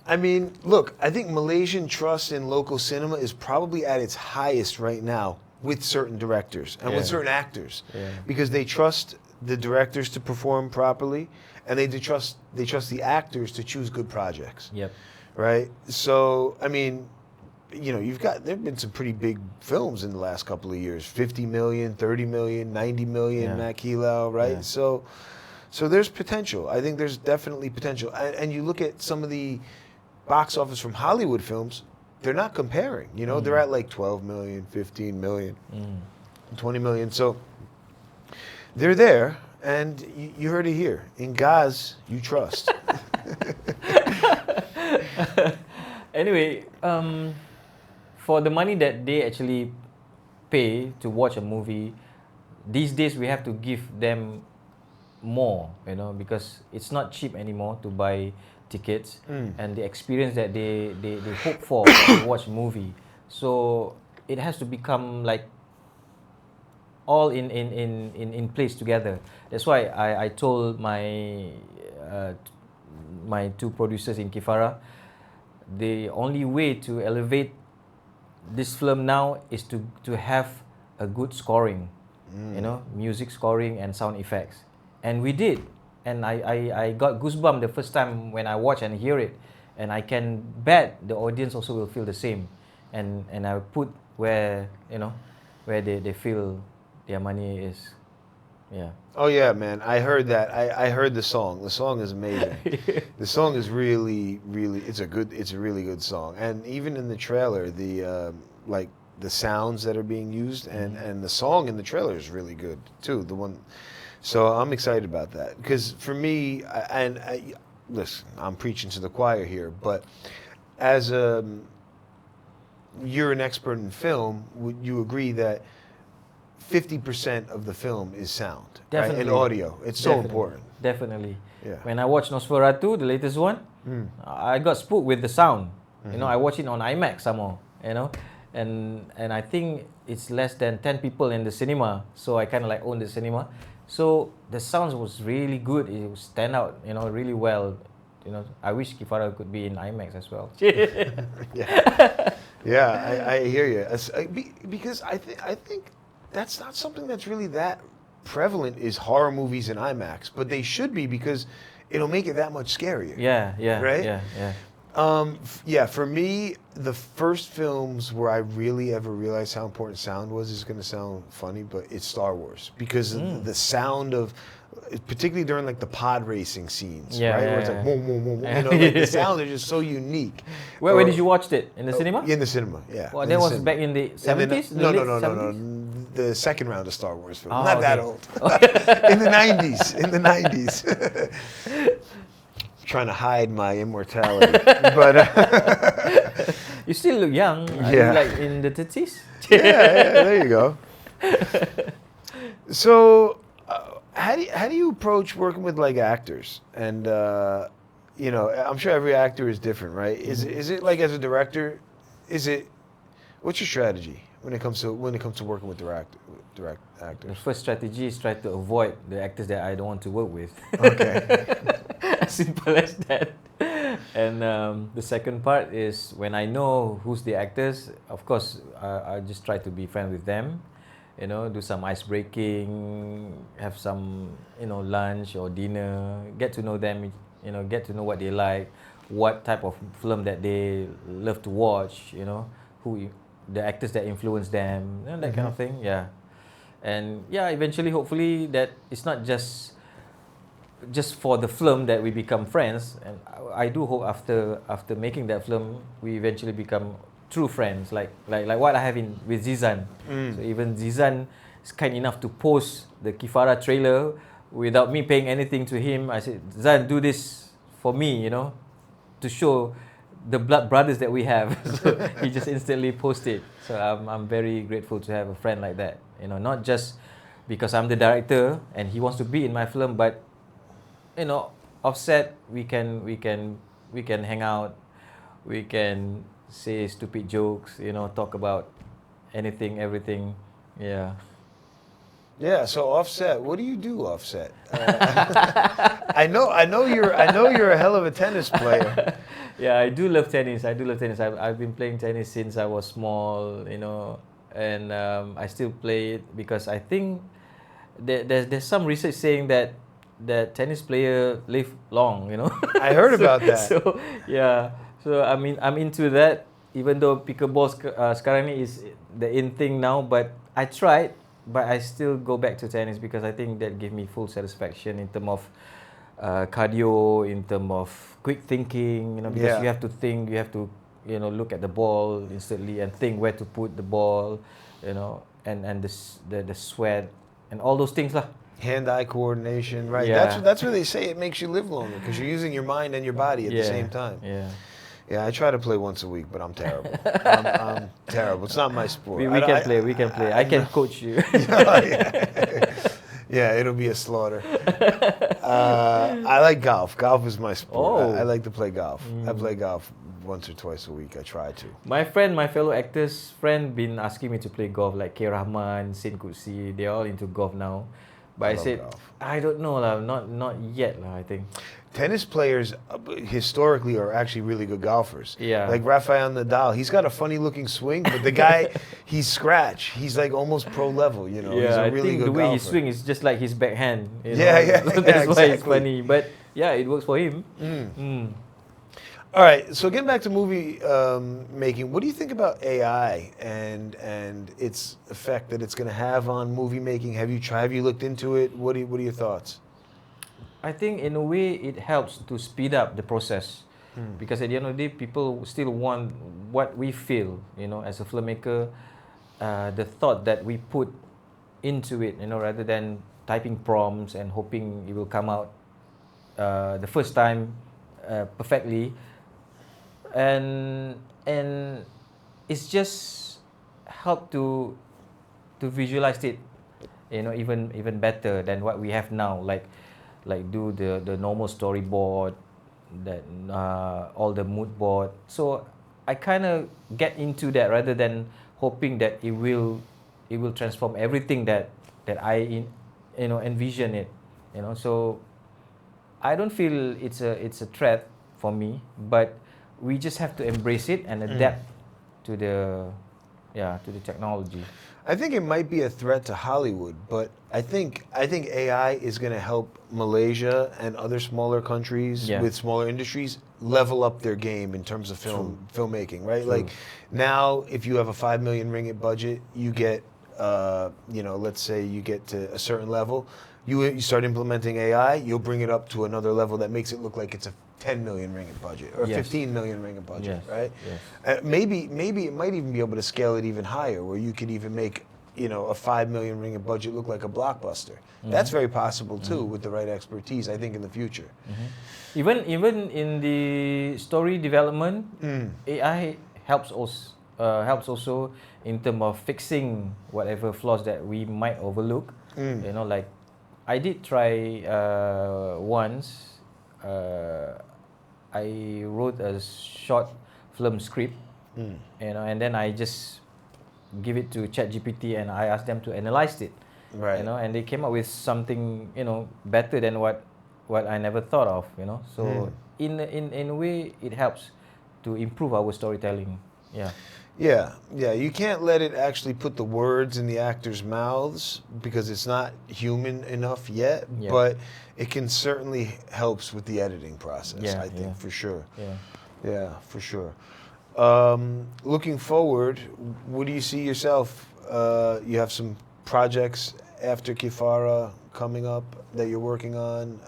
Speaker 2: I mean, look, I think Malaysian trust in local cinema is probably at its highest right now with certain directors and with certain actors.
Speaker 1: Yeah.
Speaker 2: Because they trust the directors to perform properly, and they trust the actors to choose good projects.
Speaker 1: Yep.
Speaker 2: Right? So, I mean, you know, there've been some pretty big films in the last couple of years. 50 million, 30 million, 90 million, Matt Keelau, right?
Speaker 1: Yeah.
Speaker 2: So there's potential. I think there's definitely potential. And you look at some of the box office from Hollywood films, they're not comparing. You know, they're at like 12 million, 15 million, 20 million. So they're there, and you heard it here. In Ghaz, you trust.
Speaker 1: Anyway, for the money that they actually pay to watch a movie, these days we have to give them more, you know, because it's not cheap anymore to buy tickets and the experience that they hope for when they watch a movie. So it has to become like all in place together. That's why I told my my two producers in Kifara, the only way to elevate this film now is to have a good scoring, you know, music scoring and sound effects. And we did. And I got goosebumps the first time when I watch and hear it. And I can bet the audience also will feel the same. And I put where, you know, where they feel their money is. Yeah.
Speaker 2: Oh yeah, man! I heard that. I heard the song. The song is amazing. The song is really, really. It's a really good song. And even in the trailer, the like the sounds that are being used, and the song in the trailer is really good too. The one. So I'm excited about that because for me, listen, I'm preaching to the choir here, but as you're an expert in film, would you agree that 50% of the film is sound, right? And audio. It's so important.
Speaker 1: Definitely.
Speaker 2: Yeah.
Speaker 1: When I watched Nosferatu, the latest one, I got spooked with the sound. You know, I watched it on IMAX somehow, you know, and I think it's less than 10 people in the cinema, so I kind of like own the cinema. So the sounds was really good. It would stand out, you know, really well. You know, I wish Kifara could be in IMAX as well.
Speaker 2: Yeah, I hear you. Because I think that's not something that's really that prevalent is horror movies in IMAX, but they should be because it'll make it that much scarier.
Speaker 1: Yeah,
Speaker 2: right?
Speaker 1: Yeah.
Speaker 2: For me, the first films where I really ever realized how important sound was is going to sound funny, but it's Star Wars because the sound of, particularly during like the pod racing scenes, right? Where it's like, whoa, whoa, whoa, whoa. You know, like the sound is just so unique.
Speaker 1: Where did you watch it? In the cinema?
Speaker 2: In the cinema, yeah.
Speaker 1: Well, that was back in the 70s?
Speaker 2: No. The second round of Star Wars film.
Speaker 1: Oh,
Speaker 2: Not that old. In the 90s. In the 90s. Trying to hide my immortality. But
Speaker 1: you still look young. Are
Speaker 2: Yeah.
Speaker 1: you like in the 30s?
Speaker 2: yeah, there you go. So, how do you approach working with like actors? And you know, I'm sure every actor is different, right? Is it like as a director? What's your strategy when it comes to working with direct
Speaker 1: The
Speaker 2: actors?
Speaker 1: first strategy is try to avoid the actors that I don't want to work with.
Speaker 2: Okay.
Speaker 1: As simple as that. And the second part is when I know who's the actors, of course, I just try to be friends with them. You know, do some ice breaking, have some, you know, lunch or dinner, get to know them, you know, get to know what they like, what type of film that they love to watch, you know, the actors that influence them, you know, that kind of thing, yeah. And yeah, eventually, hopefully, that it's not just for the film that we become friends. And I do hope after making that film, we eventually become true friends, like what I have with Zizan. So even Zizan is kind enough to post the Kifara trailer without me paying anything to him. I said, Zan, do this for me, you know, to show the blood brothers that we have. So he just instantly posted. So I'm very grateful to have a friend like that. You know, not just because I'm the director and he wants to be in my film, but you know, offset, we can hang out, we can say stupid jokes, you know, talk about anything, everything. Yeah.
Speaker 2: Yeah. So Offset, what do you do, Offset? I know you're a hell of a tennis player.
Speaker 1: Yeah, I do love tennis. I've been playing tennis since I was small, you know, and I still play it because I think there's some research saying that tennis player live long, you know.
Speaker 2: I heard about that.
Speaker 1: So yeah, so I'm into that. Even though pickleball sekarang ni is the in thing now, but I tried, but I still go back to tennis because I think that give me full satisfaction in terms of cardio, in terms of quick thinking, you know, because you have to think, you have to, you know, look at the ball instantly and think where to put the ball, you know, and the sweat and all those things lah.
Speaker 2: Hand-eye coordination, right?
Speaker 1: Yeah.
Speaker 2: That's what they say. It makes you live longer because you're using your mind and your body at the same time.
Speaker 1: Yeah.
Speaker 2: Yeah, I try to play once a week, but I'm terrible. I'm terrible. It's not my sport.
Speaker 1: We can play. I can coach you.
Speaker 2: Yeah, it'll be a slaughter. I like golf. Golf is my sport.
Speaker 1: Oh.
Speaker 2: I like to play golf. I play golf once or twice a week. I try to.
Speaker 1: My fellow actors been asking me to play golf, like K. Rahman, Sin Kutsi, they're all into golf now. But I said,
Speaker 2: golf.
Speaker 1: I don't know lah, not yet lah, I think.
Speaker 2: Tennis players historically are actually really good golfers.
Speaker 1: Yeah.
Speaker 2: Like Rafael Nadal, he's got a funny looking swing, but the guy, he's scratch. He's like almost pro level, you know.
Speaker 1: Yeah,
Speaker 2: he's a
Speaker 1: I
Speaker 2: really
Speaker 1: think
Speaker 2: good
Speaker 1: the way he
Speaker 2: golfer.
Speaker 1: swing is just like his backhand. You know?
Speaker 2: Yeah,
Speaker 1: So that's why it's
Speaker 2: exactly.
Speaker 1: funny. But yeah, it works for him.
Speaker 2: All right, so getting back to movie making, what do you think about AI and its effect that it's going to have on movie making? Have you looked into it? What are your thoughts?
Speaker 1: I think in a way it helps to speed up the process. Because at the end of the day, people still want what we feel, you know, as a filmmaker, the thought that we put into it, you know, rather than typing prompts and hoping it will come out the first time perfectly. And it's just help to visualize it, you know, even better than what we have now. Like do the normal storyboard, that all the mood board. So I kind of get into that rather than hoping that it will transform everything that I envision it, you know. So I don't feel it's a threat for me, but we just have to embrace it and adapt to the technology.
Speaker 2: I think it might be a threat to Hollywood, but I think AI is going to help Malaysia and other smaller countries with smaller industries level up their game in terms of filmmaking, right? True. Like now, if you have a 5 million ringgit budget, you get, let's say you get to a certain level, you start implementing AI, you'll bring it up to another level that makes it look like it's a 10 million ringgit budget or 15 million ringgit budget, right? Yes. Maybe it might even be able to scale it even higher, where you could even make, you know, a 5 million ringgit budget look like a blockbuster. That's very possible too with the right expertise, I think, in the future.
Speaker 1: Even in the story development, AI helps us also in terms of fixing whatever flaws that we might overlook. You know, like I did try once. I wrote a short film script, you know, and then I just give it to ChatGPT and I asked them to analyze it,
Speaker 2: right?
Speaker 1: You know, and they came up with something, you know, better than what I never thought of, you know. So in a way, it helps to improve our storytelling. Yeah,
Speaker 2: you can't let it actually put the words in the actors' mouths because it's not human enough yet, but it can certainly helps with the editing process, I think, for sure. Yeah, for sure. Looking forward, what do you see yourself? You have some projects after Kifara coming up that you're working on?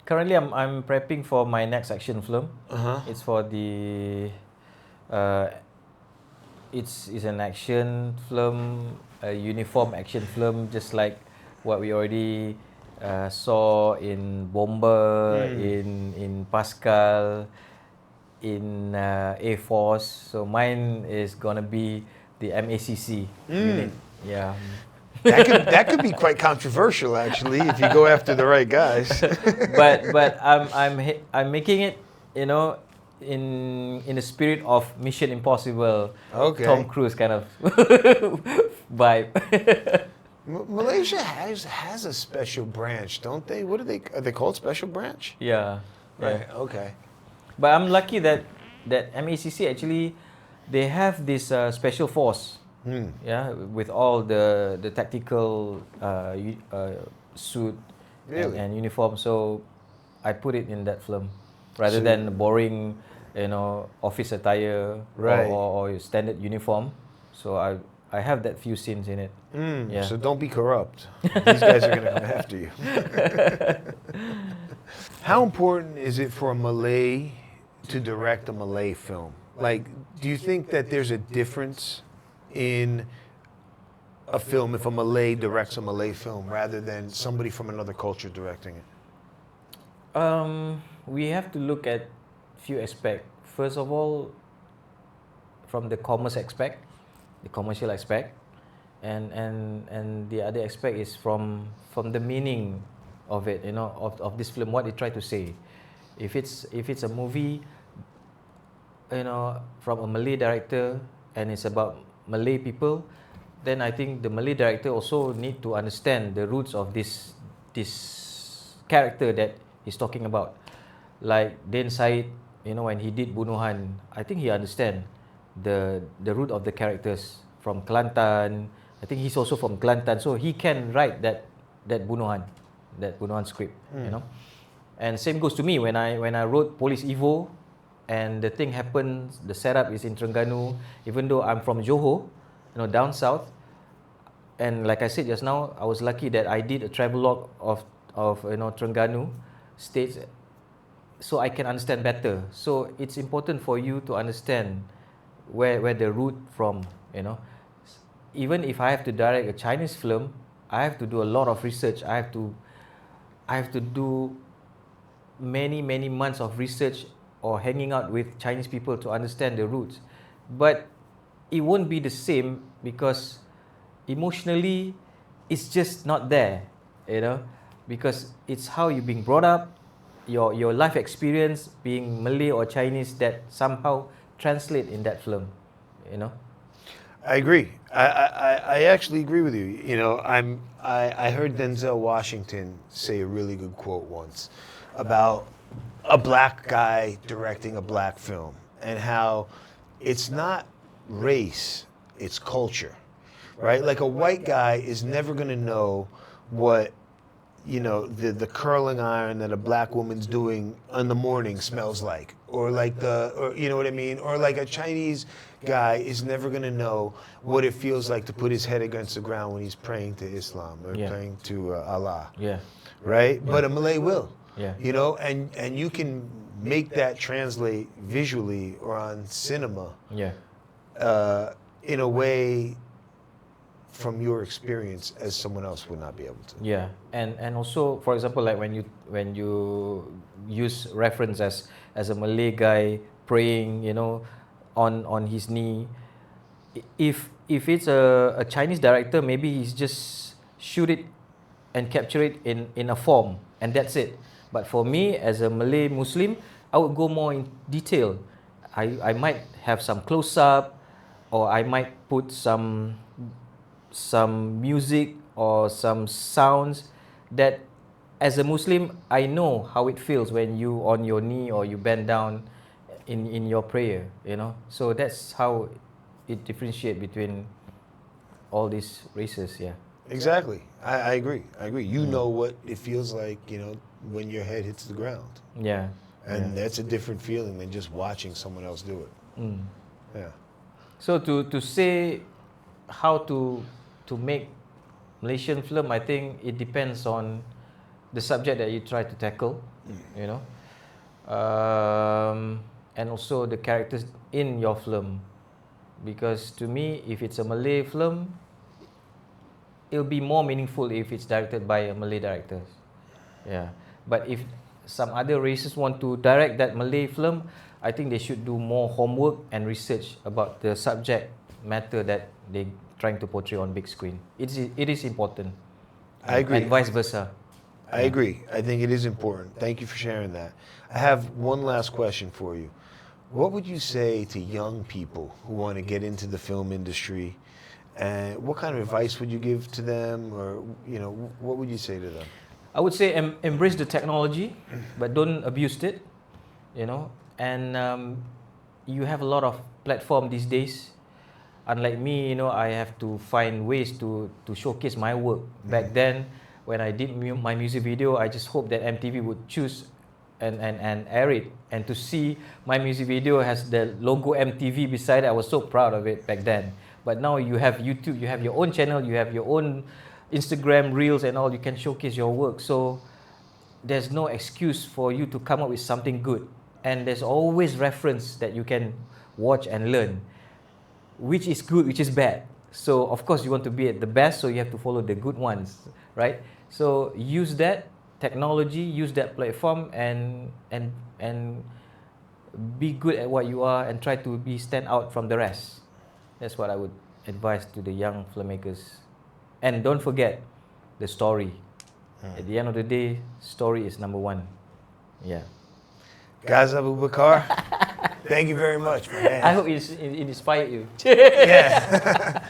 Speaker 1: Currently, I'm prepping for my next action film. It's for the it's an action film, a uniform action film, just like what we already saw in Bomber, in Pascal, in Air Force. So mine is gonna be the MACC unit. Yeah.
Speaker 2: That could be quite controversial, actually, if you go after the right guys.
Speaker 1: but I'm making it, you know, in the spirit of Mission Impossible,
Speaker 2: Okay.
Speaker 1: Tom Cruise kind of vibe.
Speaker 2: Malaysia has a special branch, don't they? What are they called? Special branch?
Speaker 1: Yeah.
Speaker 2: Right. Okay.
Speaker 1: But I'm lucky that MACC actually they have this special force. Yeah, with all the tactical suit
Speaker 2: Really?
Speaker 1: and uniform. So I put it in that film rather
Speaker 2: So-
Speaker 1: than boring, you know, office attire
Speaker 2: Right.
Speaker 1: or standard uniform. So I have that few scenes in it. Yeah.
Speaker 2: So don't be corrupt. These guys are going to come after you. How important is it for a Malay to direct a Malay film? Like, do you think that there's a difference in a film if a Malay directs a Malay film rather than somebody from another culture directing it?
Speaker 1: We have to look at few aspects. First of all, from the commerce aspect, the commercial aspect, and the other aspect is from the meaning of it, you know, of this film, what they try to say. If it's a movie, you know, from a Malay director and it's about Malay people, then I think the Malay director also need to understand the roots of this character that he's talking about. Like Din Said, you know, when he did Bunuhan, I think he understand the root of the characters from Kelantan. I think he's also from Kelantan, so he can write that Bunuhan script, you know. And same goes to me when I wrote Polis Evo, and the thing happens, the setup is in Terengganu, even though I'm from Johor, you know, down south. And like I said just now, I was lucky that I did a travelogue of you know, Terengganu states, so I can understand better. So it's important for you to understand where the root from, you know. Even if I have to direct a Chinese film, I have to do a lot of research. I have to do many months of research or hanging out with Chinese people to understand the roots. But it won't be the same because emotionally it's just not there, you know, because it's how you're being brought up, your life experience being Malay or Chinese that somehow translate in that film, you know.
Speaker 2: I agree. I actually agree with you. You know, I heard Denzel Washington say a really good quote once about a black guy directing a black film and how it's not race, it's culture, right? Like a white guy is never going to know what, you know, the curling iron that a black woman's doing in the morning smells like, or like or you know what I mean, or like a Chinese guy is never going to know what it feels like to put his head against the ground when he's praying to Islam or praying to Allah.
Speaker 1: Yeah.
Speaker 2: Right? But a Malay will.
Speaker 1: Yeah.
Speaker 2: You know, and you can make that translate visually or on cinema
Speaker 1: Yeah.
Speaker 2: in a way from your experience as someone else would not be able to.
Speaker 1: Yeah, and also, for example, like when you use reference as a Malay guy praying, you know, on his knee. If it's a Chinese director, maybe he's just shoot it and capture it in a form, and that's it. But for me, as a Malay Muslim, I would go more in detail. I might have some close up, or I might put some music or some sounds that, as a Muslim, I know how it feels when you on your knee or you bend down in your prayer, you know. So that's how it differentiates between all these races. Yeah.
Speaker 2: Exactly. I agree. You know what it feels like, you know, when your head hits the ground.
Speaker 1: Yeah.
Speaker 2: And that's a different feeling than just watching someone else do it. Yeah.
Speaker 1: So to say how to make Malaysian film, I think it depends on the subject that you try to tackle, you know, and also the characters in your film. because to me, if it's a Malay film, it'll be more meaningful if it's directed by a Malay director. Yeah, but if some other races want to direct that Malay film, I think they should do more homework and research about the subject matter that they trying to portray on big screen. It is important.
Speaker 2: I agree.
Speaker 1: And vice versa.
Speaker 2: I agree. I think it is important. Thank you for sharing that. I have one last question for you. What would you say to young people who want to get into the film industry? And what kind of advice would you give to them, or what would you say to them?
Speaker 1: I would say embrace the technology, but don't abuse it. And you have a lot of platform these days. Unlike me, I have to find ways to showcase my work. Back then, when I did my music video, I just hoped that MTV would choose and air it. And to see my music video has the logo MTV beside it, I was so proud of it back then. But now you have YouTube, you have your own channel, you have your own Instagram reels and all, you can showcase your work. So there's no excuse for you to come up with something good. And there's always reference that you can watch and learn, which is good, which is bad. So of course you want to be at the best, so you have to follow the good ones, right? So use that technology, use that platform, and be good at what you are, and try to stand out from the rest. That's what I would advise to the young filmmakers. And don't forget the story. At the end of the day, story is number one. Yeah.
Speaker 2: Ghaz Abu Bakar, thank you very much, man.
Speaker 1: I hope it inspired you.
Speaker 2: Yeah.